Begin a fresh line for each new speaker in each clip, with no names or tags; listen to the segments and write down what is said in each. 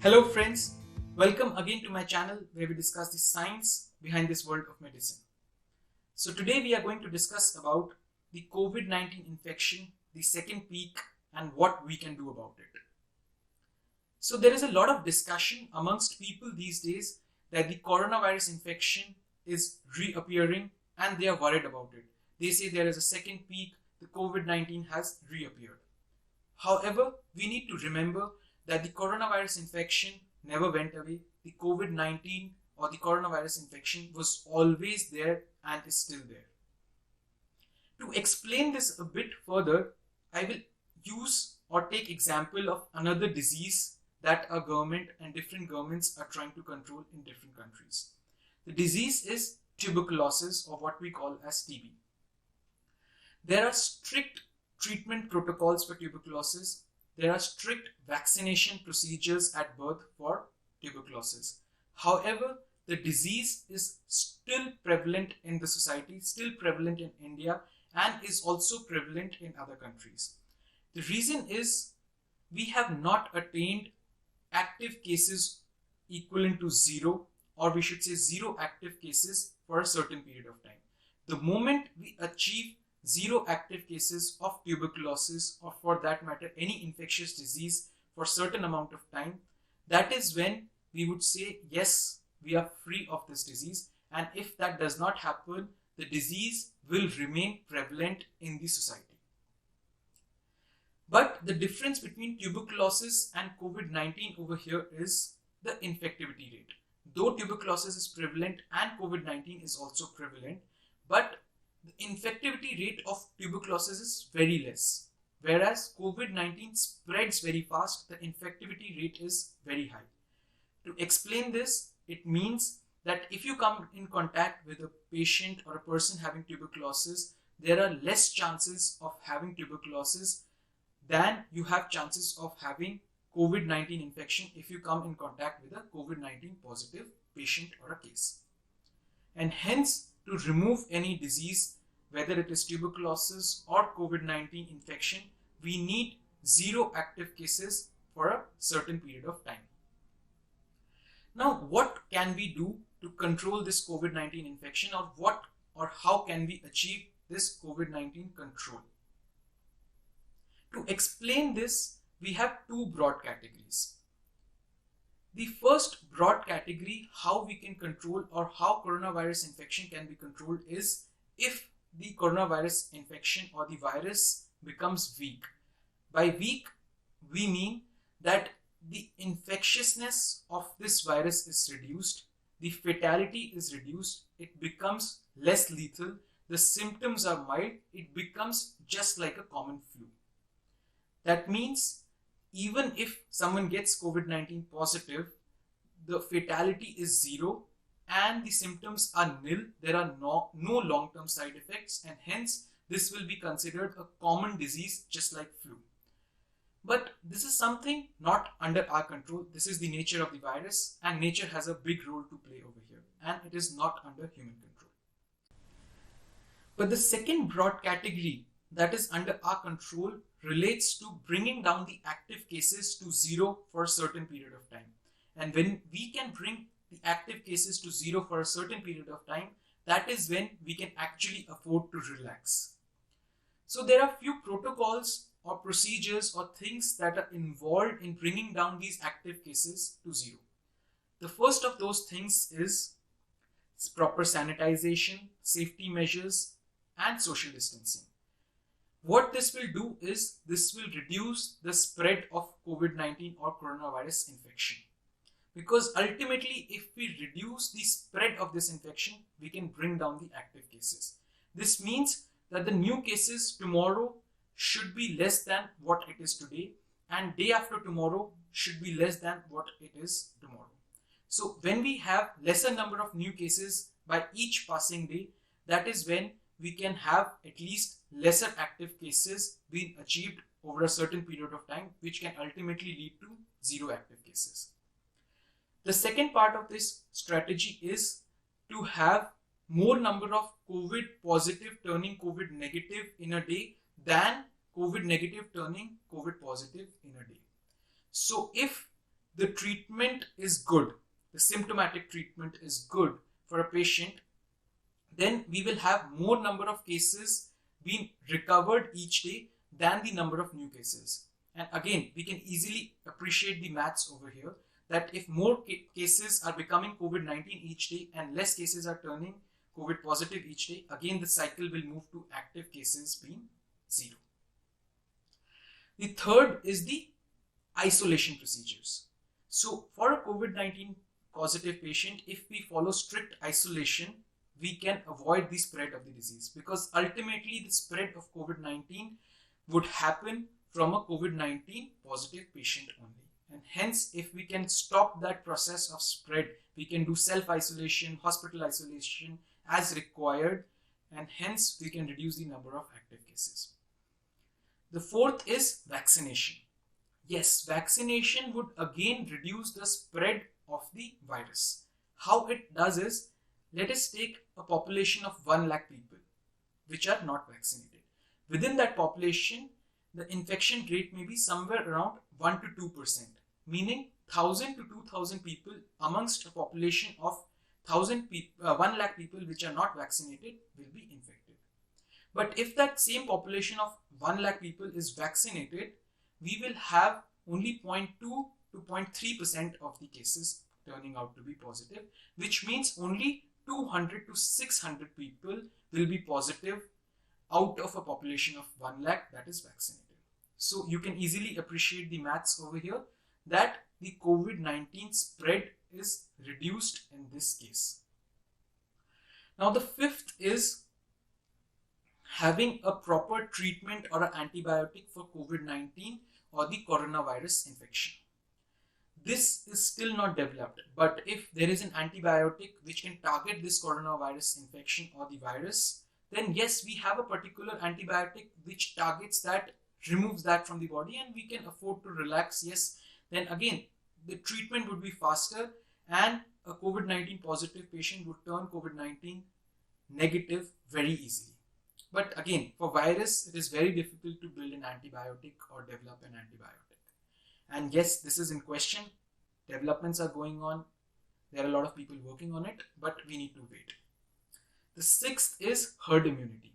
Hello friends, welcome again to my channel where we discuss the science behind this world of medicine. So today we are going to discuss about the COVID-19 infection, the second peak, and what we can do about it. So there is a lot of discussion amongst people these days that the coronavirus infection is reappearing and they are worried about it. They say there is a second peak, the COVID-19 has reappeared. However, we need to remember that the coronavirus infection never went away. The COVID-19 or the coronavirus infection was always there and is still there. To explain this a bit further, I will use or take example of another disease that a government and different governments are trying to control in different countries. The disease is tuberculosis, or what we call as TB. There are strict treatment protocols for tuberculosis. There are strict vaccination procedures at birth for tuberculosis. However, the disease is still prevalent in the society, still prevalent in India, and is also prevalent in other countries. The reason is we have not attained active cases equivalent to zero, or we should say zero active cases for a certain period of time. The moment we achieve zero active cases of tuberculosis, or for that matter any infectious disease for a certain amount of time, that is when we would say yes, we are free of this disease. And if that does not happen, the disease will remain prevalent in the society. But the difference between tuberculosis and COVID-19 over here is the infectivity rate. Though tuberculosis is prevalent and COVID-19 is also prevalent, but the infectivity rate of tuberculosis is very less, whereas COVID-19 spreads very fast. The infectivity rate is very high. To explain this, it means that if you come in contact with a patient or a person having tuberculosis, there are less chances of having tuberculosis than you have chances of having COVID-19 infection if you come in contact with a COVID-19 positive patient or a case. And hence, to remove any disease, whether it is tuberculosis or COVID-19 infection, we need zero active cases for a certain period of time. Now, what can we do to control this COVID-19 infection, or how can we achieve this COVID-19 control? To explain this, we have two broad categories. The first broad category, how we can control or how coronavirus infection can be controlled, is if the coronavirus infection or the virus becomes weak. By weak, we mean that the infectiousness of this virus is reduced, the fatality is reduced, it becomes less lethal, the symptoms are mild, it becomes just like a common flu. That means even if someone gets COVID-19 positive, the fatality is zero and the symptoms are nil. There are no long-term side effects, and hence this will be considered a common disease just like flu. But this is something not under our control. This is the nature of the virus, and nature has a big role to play over here, and it is not under human control. But the second broad category that is under our control relates to bringing down the active cases to zero for a certain period of time. And when we can bring the active cases to zero for a certain period of time, that is when we can actually afford to relax. So there are few protocols or procedures or things that are involved in bringing down these active cases to zero. The first of those things is proper sanitization, safety measures, and social distancing. What this will do is this will reduce the spread of COVID-19 or coronavirus infection. Because ultimately, if we reduce the spread of this infection, we can bring down the active cases. This means that the new cases tomorrow should be less than what it is today, and day after tomorrow should be less than what it is tomorrow. So when we have lesser number of new cases by each passing day, that is when we can have at least lesser active cases being achieved over a certain period of time, which can ultimately lead to zero active cases. The second part of this strategy is to have more number of COVID positive turning COVID negative in a day than COVID negative turning COVID positive in a day. So if the treatment is good, the symptomatic treatment is good for a patient, then we will have more number of cases being recovered each day than the number of new cases. And again, we can easily appreciate the maths over here, that if more cases are becoming COVID-19 each day and less cases are turning COVID positive each day, again the cycle will move to active cases being zero. The third is the isolation procedures. So for a COVID-19 positive patient, if we follow strict isolation, we can avoid the spread of the disease, because ultimately the spread of COVID-19 would happen from a COVID-19 positive patient only. And hence, if we can stop that process of spread, we can do self-isolation, hospital isolation as required, and hence we can reduce the number of active cases. The fourth is vaccination. Yes, vaccination would again reduce the spread of the virus. How it does is, let us take a population of 1 lakh people which are not vaccinated. Within that population, the infection rate may be somewhere around 1 to 2%, meaning 1000 to 2000 people amongst a population of 1 lakh people which are not vaccinated will be infected. But if that same population of 1 lakh people is vaccinated, we will have only 0.2 to 0.3% of the cases turning out to be positive, which means only 200 to 600 people will be positive out of a population of 1 lakh that is vaccinated. So you can easily appreciate the maths over here, that the COVID-19 spread is reduced in this case. Now the fifth is having a proper treatment or an antibiotic for COVID-19 or the coronavirus infection. This is still not developed, but if there is an antibiotic which can target this coronavirus infection or the virus, then yes, we have a particular antibiotic which targets that, removes that from the body, and we can afford to relax. Yes, then again, the treatment would be faster and a COVID-19 positive patient would turn COVID-19 negative very easily. But again, for virus, it is very difficult to build an antibiotic or develop an antibiotic. And yes, this is in question. Developments are going on. There are a lot of people working on it, but we need to wait. The sixth is herd immunity.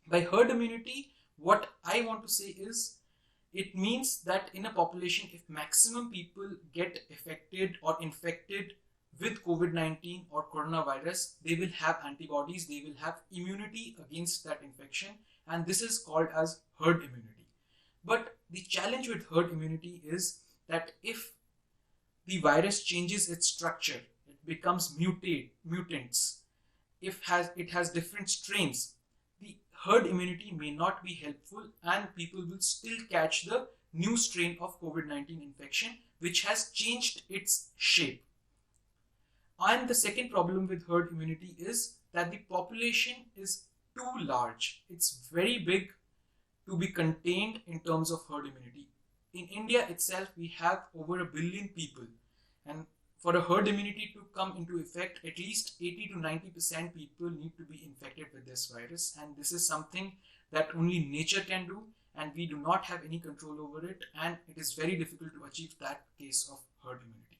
By herd immunity, what I want to say is, it means that in a population, if maximum people get affected or infected with COVID-19 or coronavirus, they will have antibodies, they will have immunity against that infection, and this is called as herd immunity. But the challenge with herd immunity is that if the virus changes its structure, it becomes mutants, if it has different strains, the herd immunity may not be helpful and people will still catch the new strain of COVID-19 infection which has changed its shape. And the second problem with herd immunity is that the population is too large. It's very big to be contained in terms of herd immunity. In India itself, we have over 1 billion people, and for a herd immunity to come into effect, at least 80 to 90% people need to be infected with this virus, and this is something that only nature can do, and we do not have any control over it, and it is very difficult to achieve that case of herd immunity.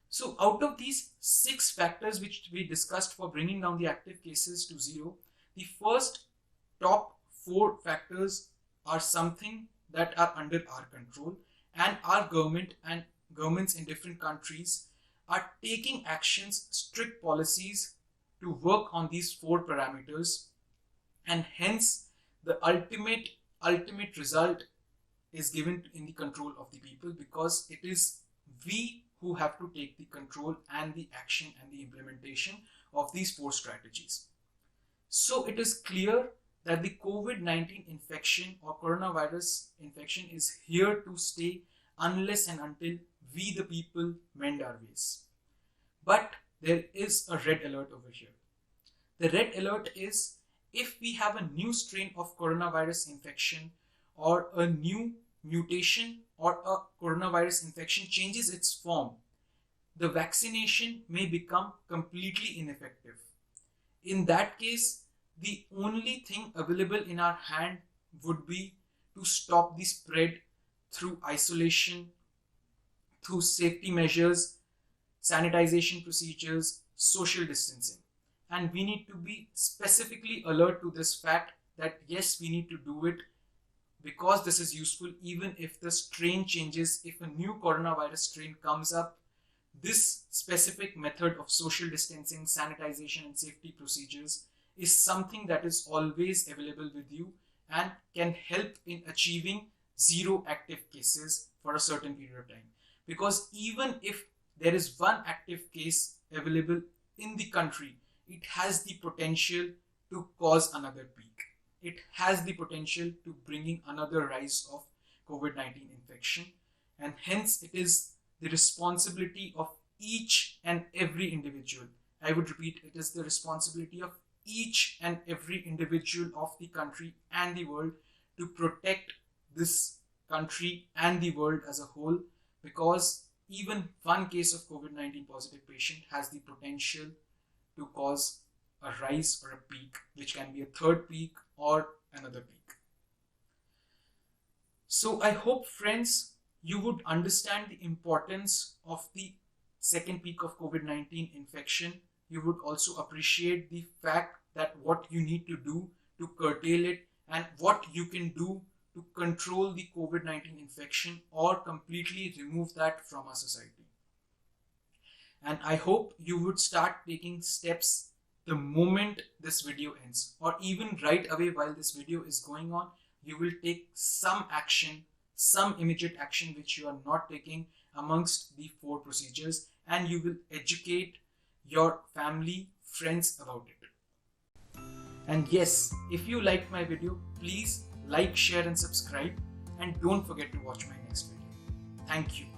So out of these 6 factors which we discussed for bringing down the active cases to zero, the first top 4 factors are something that are under our control, and our government and governments in different countries are taking actions, strict policies to work on these 4 parameters, and hence the ultimate result is given in the control of the people, because it is we who have to take the control and the action and the implementation of these 4 strategies. So it is clear that the COVID-19 infection or coronavirus infection is here to stay unless and until we the people mend our ways. But there is a red alert over here. The red alert is, if we have a new strain of coronavirus infection or a new mutation or a coronavirus infection changes its form, the vaccination may become completely ineffective. In that case, the only thing available in our hand would be to stop the spread through isolation, through safety measures, sanitization procedures, social distancing. And we need to be specifically alert to this fact that yes, we need to do it because this is useful. Even if the strain changes, if a new coronavirus strain comes up, this specific method of social distancing, sanitization, and safety procedures is something that is always available with you and can help in achieving zero active cases for a certain period of time. Because even if there is one active case available in the country, it has the potential to cause another peak. It has the potential to bringing another rise of COVID-19 infection, and hence it is the responsibility of each and every individual. I would repeat, it is the responsibility of each and every individual of the country and the world to protect this country and the world as a whole, because even one case of COVID-19 positive patient has the potential to cause a rise or a peak, which can be a third peak or another peak. So I hope, friends, you would understand the importance of the second peak of COVID-19 infection. You would also appreciate the fact that what you need to do to curtail it and what you can do to control the COVID-19 infection or completely remove that from our society. And I hope you would start taking steps the moment this video ends, or even right away while this video is going on. You will take some action, some immediate action which you are not taking amongst the 4 procedures, and you will educate your family, friends about it. And yes, if you liked my video, please like, share and subscribe, and don't forget to watch my next video. Thank you.